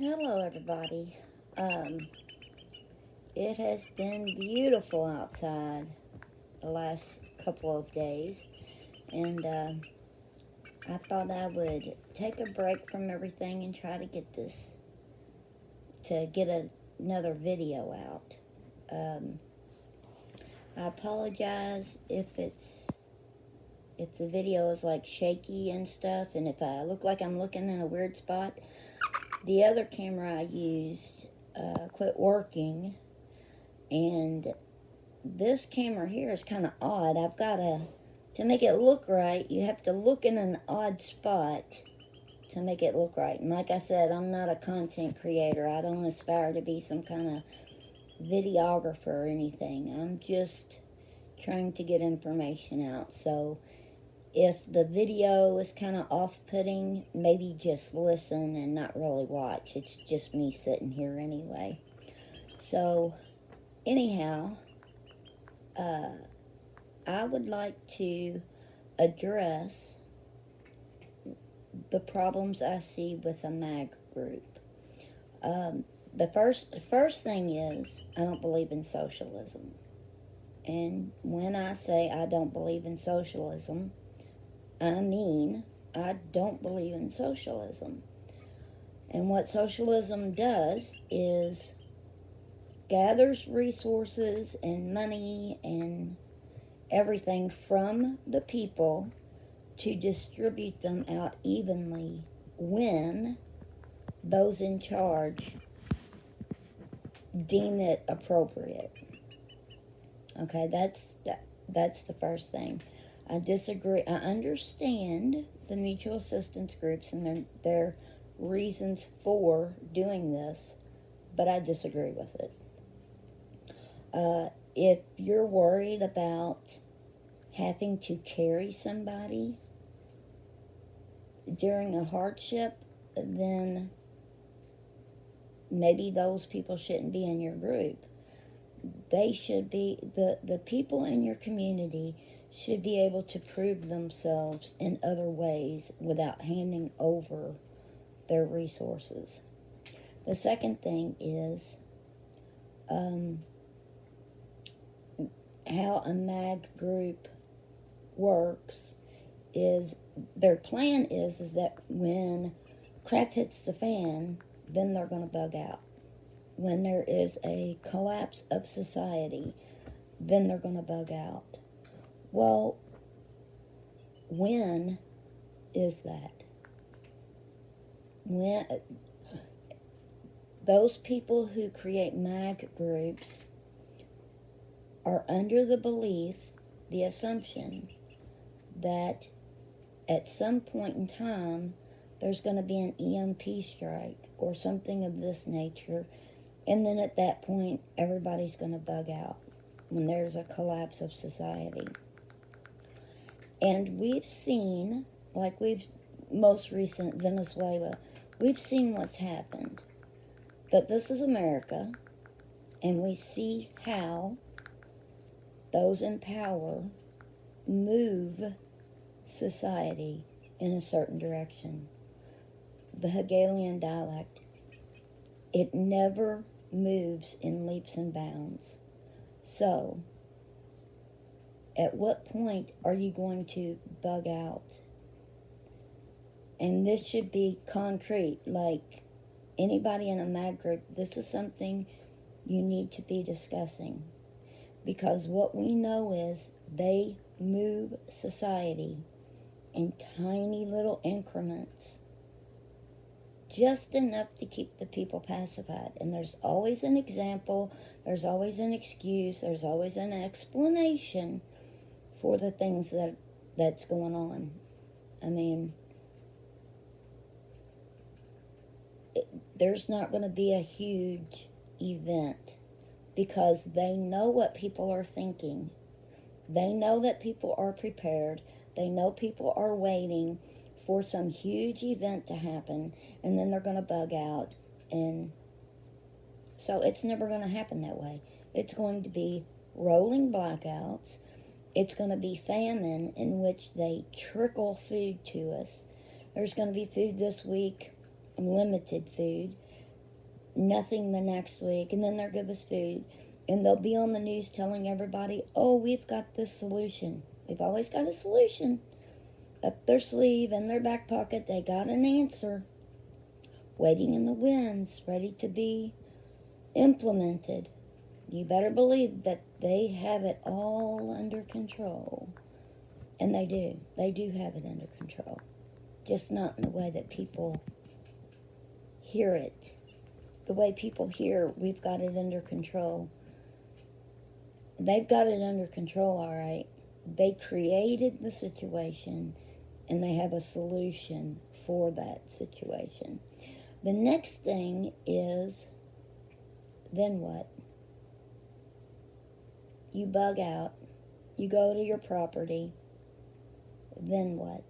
Hello, everybody. Um, it has been beautiful outside the last couple of days, and I thought I would take a break from everything and try to get another video out. Um, I apologize if the video is like shaky and stuff, and if I look like I'm looking in a weird spot. The other camera I used quit working, and this camera here is kind of odd. To make it look right, you have to look in an odd spot to make it look right. And like I said, I'm not a content creator. I don't aspire to be some kind of videographer or anything. I'm just trying to get information out. So if the video is kind of off-putting, maybe just listen and not really watch. It's just me sitting here anyway. So anyhow, I would like to address the problems I see with a mag group. The first thing is I don't believe in socialism. And when I say I don't believe in socialism, I mean I don't believe in socialism. And what socialism does is gathers resources and money and everything from the people to distribute them out evenly when those in charge deem it appropriate. Okay, that's the first thing. I disagree. I understand the mutual assistance groups and their reasons for doing this, but I disagree with it. If you're worried about having to carry somebody during a hardship, then maybe those people shouldn't be in your group. They should be, the people in your community should be able to prove themselves in other ways without handing over their resources. The second thing is how a MAG group works is their plan is that when crap hits the fan, then they're going to bug out. When there is a collapse of society, then they're going to bug out. Well, when is that? When those people who create MAG groups are under the belief, the assumption, that at some point in time there's going to be an EMP strike or something of this nature, and then at that point everybody's going to bug out when there's a collapse of society. And we've seen, most recent Venezuela, we've seen what's happened. But this is America, and we see how those in power move society in a certain direction. The Hegelian dialect, it never moves in leaps and bounds. So, at what point are you going to bug out? And this should be concrete, like anybody in a MAG group, this is something you need to be discussing. Because what we know is they move society in tiny little increments, just enough to keep the people pacified. And there's always an example, there's always an excuse, there's always an explanation for the things that's going on. I mean, there's not going to be a huge event because they know what people are thinking. They know that people are prepared. They know people are waiting for some huge event to happen, and then they're going to bug out. And so it's never going to happen that way. It's going to be rolling blackouts. It's going to be famine in which they trickle food to us. There's going to be food this week, limited food. nothing the next week, and then they'll give us food, and they'll be on the news telling everybody, oh, we've got this solution. They've always got a solution. Up their sleeve, in their back pocket, they got an answer, waiting in the wings, ready to be implemented. You better believe that they have it all under control. And they do. They do have it under control. Just not in the way that people hear it. The way people hear, we've got it under control. They've got it under control, all right. They created the situation, and they have a solution for that situation. The next thing is, then what? You bug out. You go to your property. Then what?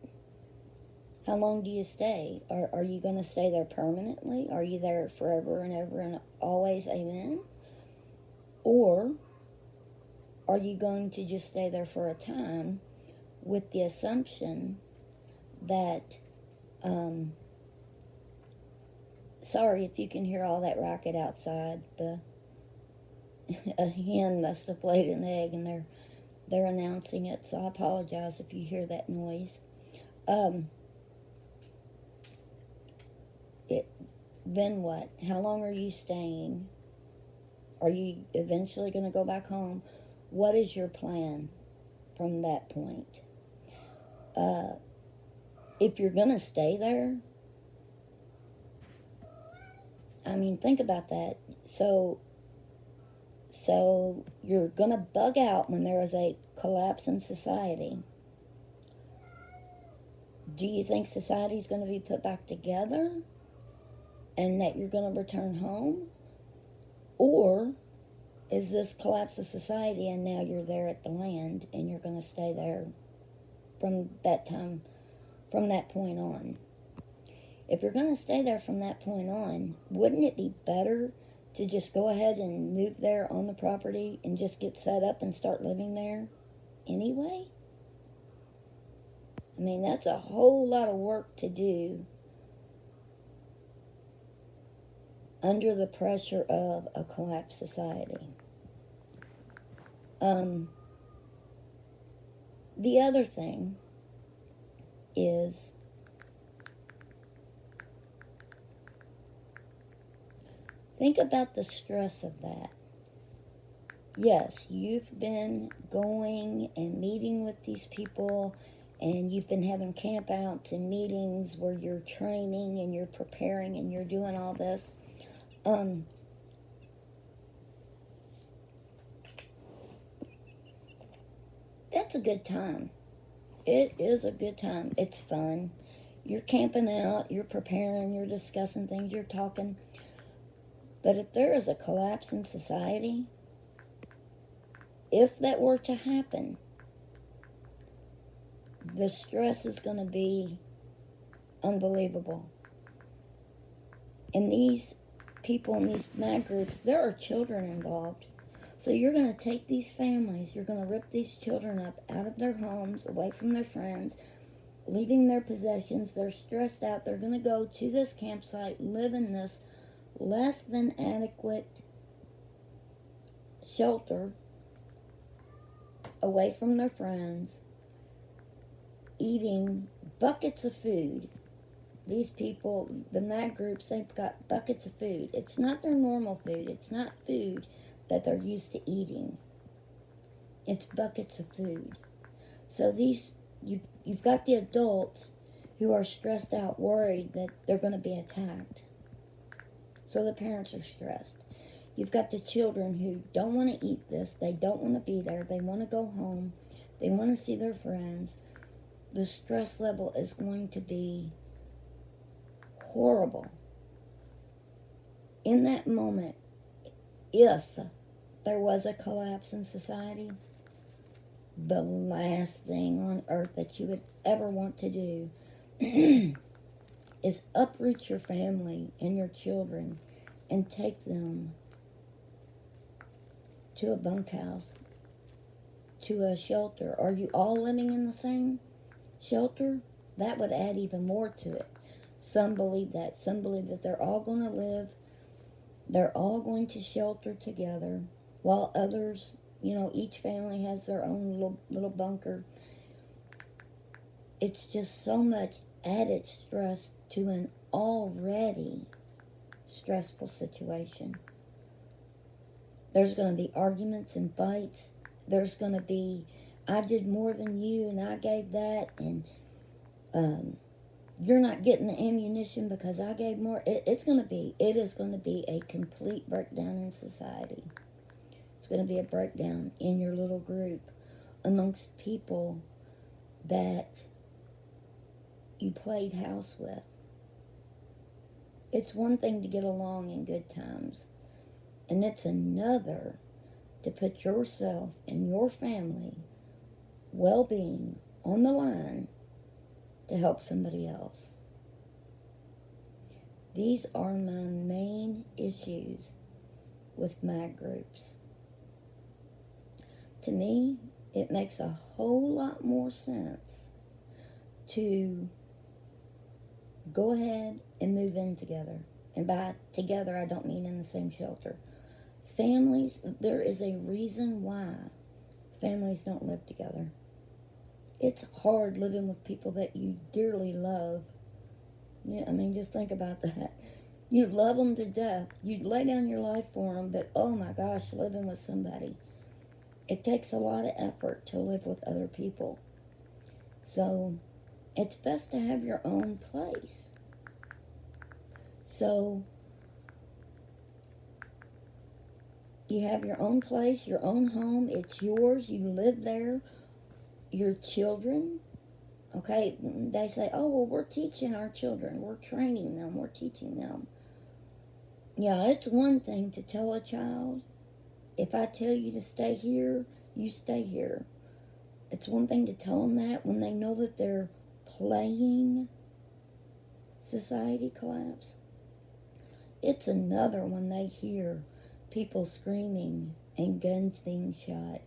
How long do you stay? Are you going to stay there permanently? Are you there forever and ever and always? Amen? Or are you going to just stay there for a time with the assumption that, sorry if you can hear all that racket outside, a hen must have laid an egg and they're announcing it, so I apologize if you hear that noise. Then what? How long are you staying? Are you eventually going to go back home? What is your plan from that point? If you're going to stay there, I mean, think about that. So you're going to bug out when there is a collapse in society. Do you think society is going to be put back together and that you're going to return home? Or is this collapse of society and now you're there at the land and you're going to stay there from that time, from that point on? If you're going to stay there from that point on, wouldn't it be better to just go ahead and move there on the property and just get set up and start living there anyway? I mean, that's a whole lot of work to do under the pressure of a collapsed society. The other thing is, think about the stress of that. Yes, you've been going and meeting with these people, and you've been having campouts and meetings where you're training and you're preparing and you're doing all this. That's a good time. It is a good time. It's fun. You're camping out, you're preparing, you're discussing things, you're talking. But if there is a collapse in society, if that were to happen, the stress is going to be unbelievable. And these people in these mad groups, there are children involved. So you're going to take these families, you're going to rip these children up out of their homes, away from their friends, leaving their possessions. They're stressed out. They're going to go to this campsite, live in this less than adequate shelter, away from their friends, eating buckets of food. These people, the mad groups, they've got buckets of food. It's not their normal food. It's not food that they're used to eating. It's buckets of food. So you've got the adults who are stressed out, worried that they're going to be attacked. So the parents are stressed. You've got the children who don't want to eat this. They don't want to be there. They want to go home. They want to see their friends. The stress level is going to be horrible. In that moment, if there was a collapse in society, the last thing on earth that you would ever want to do is uproot your family and your children and take them to a bunkhouse, to a shelter. Are you all living in the same shelter? That would add even more to it. Some believe that. Some believe that they're all going to live They're all going to shelter together, while others, each family has their own little bunker. It's just so much added stress to an already stressful situation. There's going to be arguments and fights. There's going to be, I did more than you and I gave that, and you're not getting the ammunition because I gave more. It is going to be a complete breakdown in society. It's going to be a breakdown in your little group amongst people that you played house with. It's one thing to get along in good times, and it's another to put yourself and your family well-being on the line to help somebody else. These are my main issues with mag groups. To me, it makes a whole lot more sense to go ahead and move in together. And by together, I don't mean in the same shelter. Families, there is a reason why families don't live together. It's hard living with people that you dearly love. Yeah, I mean, just think about that. You love them to death. You'd lay down your life for them, but oh my gosh, living with somebody. It takes a lot of effort to live with other people. So, it's best to have your own place. So, you have your own place, your own home. It's yours. You live there. Your children, okay, they say, oh, well, we're teaching our children. We're training them. We're teaching them. Yeah, it's one thing to tell a child, if I tell you to stay here, you stay here. It's one thing to tell them that when they know that they're playing society collapse. It's another when they hear people screaming and guns being shot,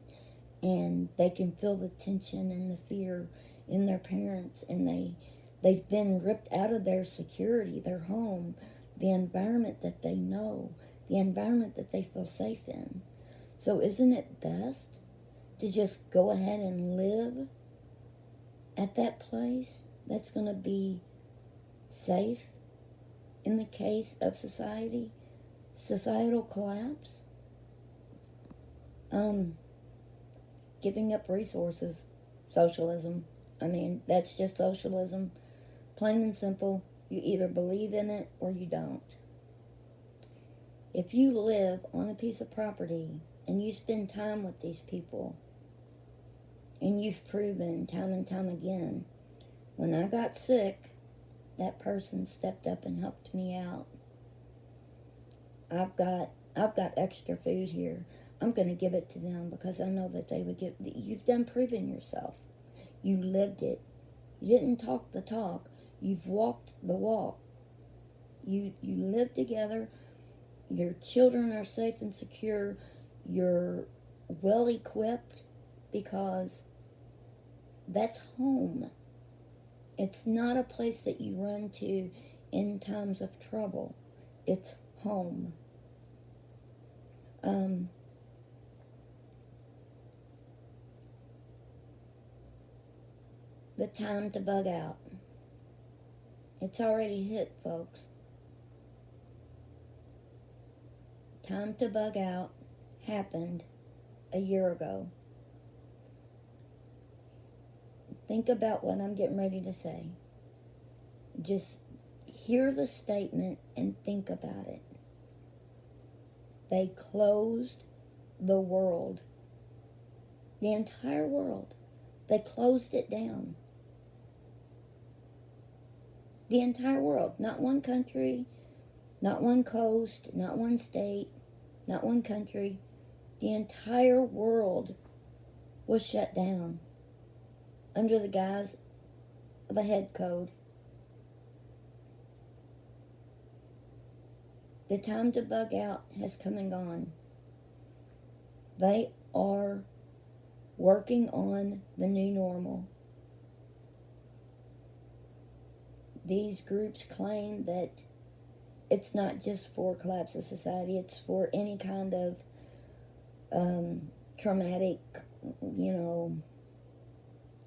and they can feel the tension and the fear in their parents, and they've been ripped out of their security, their home, the environment that they know, the environment that they feel safe in. So isn't it best to just go ahead and live at that place that's going to be safe in the case of societal collapse? Giving up resources, socialism. I mean, that's just socialism. Plain and simple. You either believe in it or you don't. If you live on a piece of property and you spend time with these people, and you've proven time and time again, when I got sick, that person stepped up and helped me out. I've got extra food here. I'm going to give it to them because I know that they would give. You've done proving yourself. You lived it. You didn't talk the talk. You've walked the walk. You live together. Your children are safe and secure. You're well equipped because that's home. It's not a place that you run to in times of trouble. It's home. The time to bug out. It's already hit, folks. Time to bug out happened a year ago. Think about what I'm getting ready to say. Just hear the statement and think about it. They closed the world. The entire world. They closed it down. The entire world. Not one country, not one coast, not one state, not one country. The entire world was shut down under the guise of a head code. The time to bug out has come and gone. They are working on the new normal. These groups claim that it's not just for collapse of society, it's for any kind of traumatic, you know,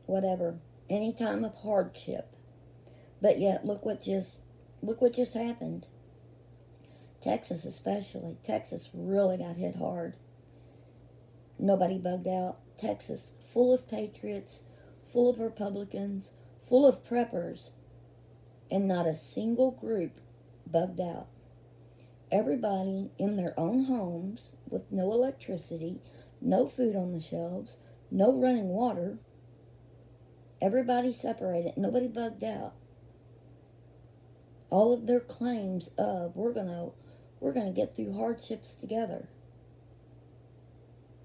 whatever, any time of hardship. But yet, look what just happened. Texas especially. Texas really got hit hard. Nobody bugged out. Texas, full of patriots, full of Republicans, full of preppers, and not a single group bugged out. Everybody in their own homes with no electricity, no food on the shelves, no running water. Everybody separated. Nobody bugged out. All of their claims of we're gonna get through hardships together.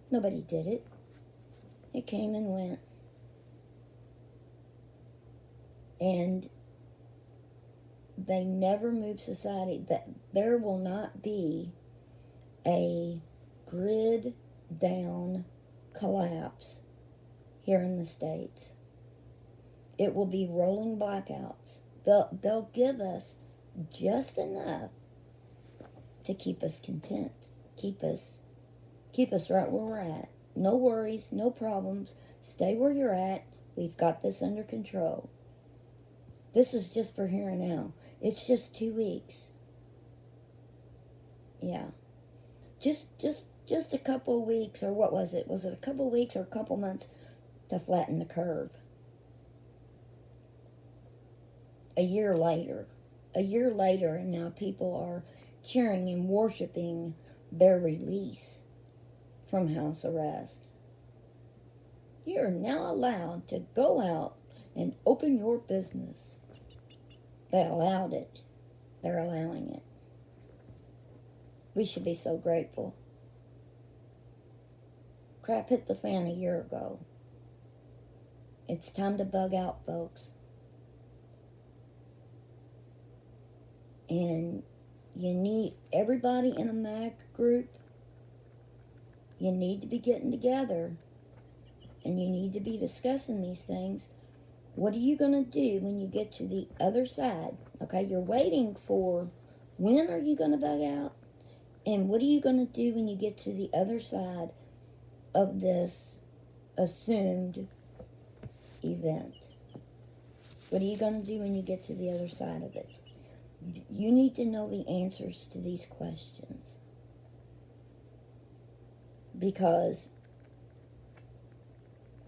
Nobody did it. It came and went. And they never move society. That there will not be a grid down collapse here in the States. It will be rolling blackouts. They'll give us just enough to keep us content, keep us right where we're at. No worries, no problems. Stay where you're at. We've got this under control. This is just for here and now. It's just 2 weeks. Yeah. Just a couple of weeks, or what was it? Was it a couple of weeks or a couple months to flatten the curve? A year later, and now people are cheering and worshiping their release from house arrest. You're now allowed to go out and open your business. They allowed it. They're allowing it. We should be so grateful. Crap hit the fan a year ago. It's time to bug out, folks. And you need everybody in a MAG group. You need to be getting together. And you need to be discussing these things. What are you going to do when you get to the other side? Okay, you're waiting for when are you going to bug out? And what are you going to do when you get to the other side of this assumed event? What are you going to do when you get to the other side of it? You need to know the answers to these questions. Because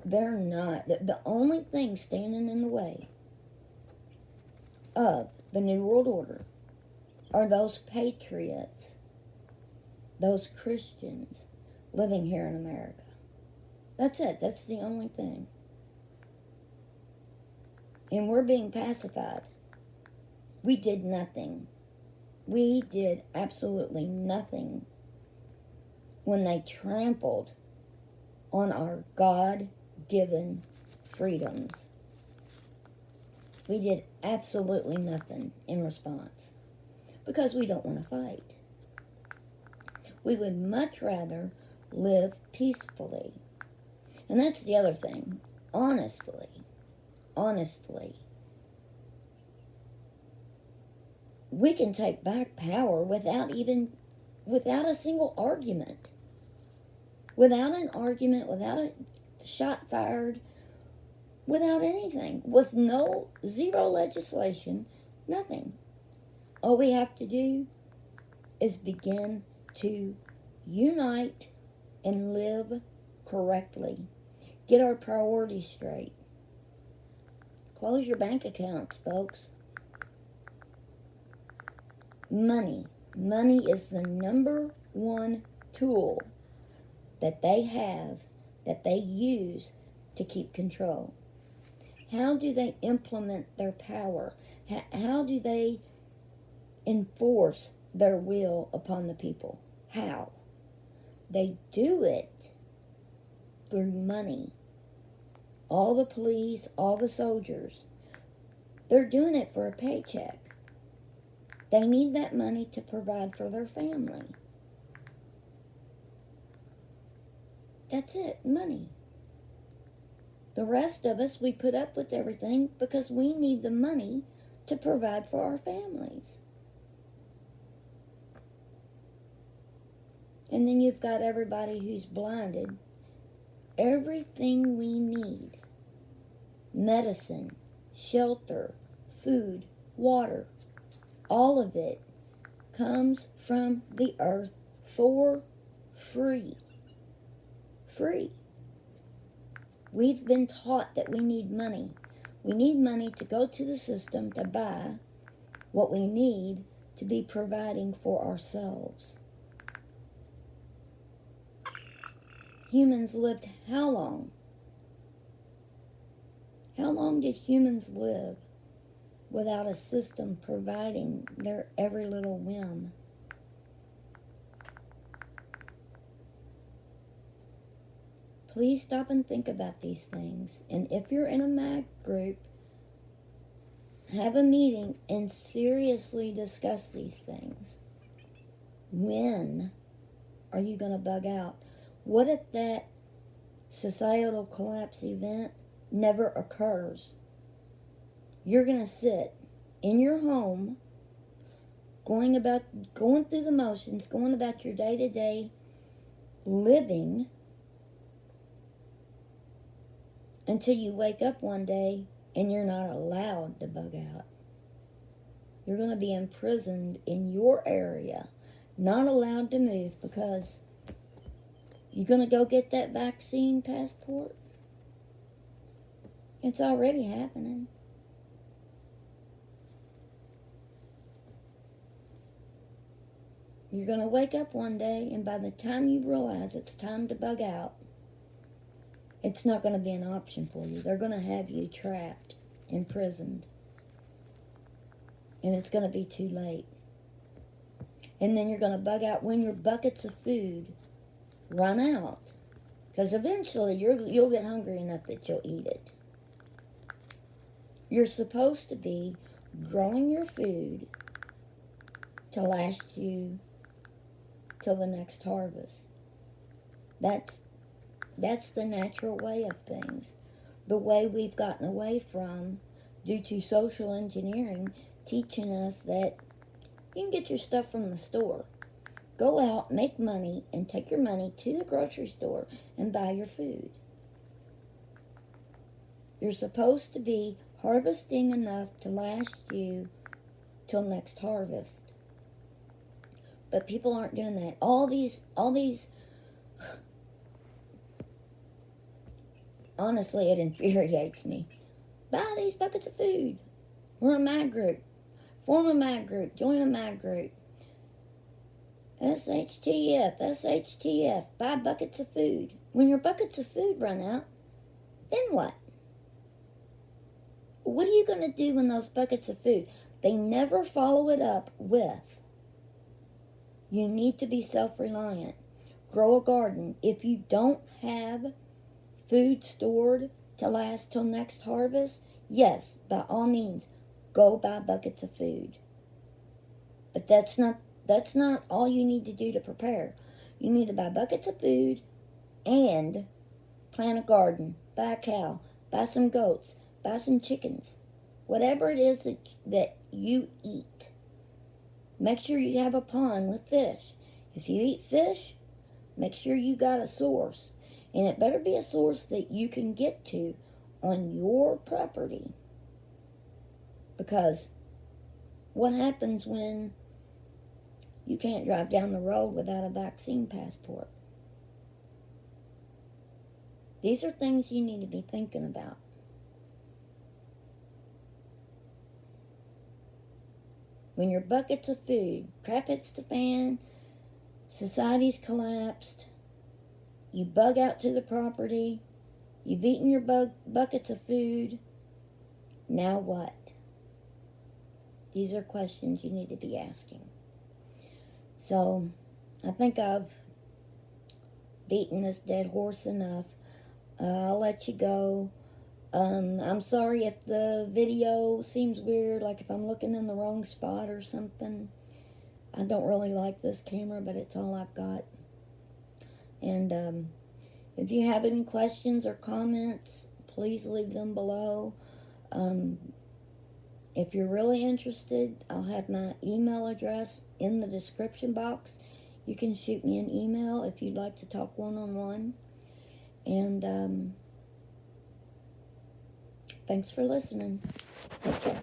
they're not, the only thing standing in the way of the New World Order are those patriots, those Christians living here in America. That's it. That's the only thing. And we're being pacified. We did nothing. We did absolutely nothing when they trampled on our God-given freedoms. We did absolutely nothing in response because we don't want to fight. We would much rather live peacefully. And that's the other thing. Honestly, we can take back power without a single argument. Without an argument, without a shot fired, without anything. With zero legislation, nothing. All we have to do is begin to unite and live correctly. Get our priorities straight. Close your bank accounts, folks. Money. Money is the number one tool that they have, that they use to keep control. How do they implement their power? How do they enforce their will upon the people? How? They do it through money. All the police, all the soldiers, they're doing it for a paycheck. They need that money to provide for their family. That's it, money. The rest of us, we put up with everything because we need the money to provide for our families. And then you've got everybody who's blinded. Everything we need, medicine, shelter, food, water, all of it comes from the earth for free. Free. We've been taught that we need money. We need money to go to the system to buy what we need to be providing for ourselves. Humans lived how long? How long did humans live without a system providing their every little whim? Please stop and think about these things. And if you're in a mag group, have a meeting and seriously discuss these things. When are you going to bug out? What if that societal collapse event never occurs? You're going to sit in your home, going through the motions, going about your day-to-day living until you wake up one day and you're not allowed to bug out. You're going to be imprisoned in your area, not allowed to move because you're going to go get that vaccine passport. It's already happening. You're going to wake up one day, and by the time you realize it's time to bug out, it's not going to be an option for you. They're going to have you trapped, imprisoned. And it's going to be too late. And then you're going to bug out when your buckets of food run out. Because eventually you'll get hungry enough that you'll eat it. You're supposed to be growing your food to last you till the next harvest. That's the natural way of things. The way we've gotten away from due to social engineering teaching us that you can get your stuff from the store. Go out, make money, and take your money to the grocery store and buy your food. You're supposed to be harvesting enough to last you till next harvest. But people aren't doing that. All these honestly, it infuriates me. Buy these buckets of food. We're a mag group. Form a mag group. Join a mag group. SHTF. Buy buckets of food. When your buckets of food run out, then what? What are you going to do when those buckets of food? They never follow it up with, you need to be self-reliant. Grow a garden. If you don't have food stored to last till next harvest, yes, by all means, go buy buckets of food. But that's not all you need to do to prepare. You need to buy buckets of food and plant a garden, buy a cow, buy some goats, buy some chickens. Whatever it is that you eat. Make sure you have a pond with fish. If you eat fish, make sure you got a source. And it better be a source that you can get to on your property. Because what happens when you can't drive down the road without a vaccine passport? These are things you need to be thinking about. When your buckets of food, crap hits the fan, society's collapsed, you bug out to the property, you've eaten your buckets of food, now what? These are questions you need to be asking. So, I think I've beaten this dead horse enough. I'll let you go. I'm sorry if the video seems weird, like if I'm looking in the wrong spot or something. I don't really like this camera, but it's all I've got. And if you have any questions or comments, please leave them below. If you're really interested, I'll have my email address in the description box. You can shoot me an email if you'd like to talk one-on-one. And thanks for listening. Take care.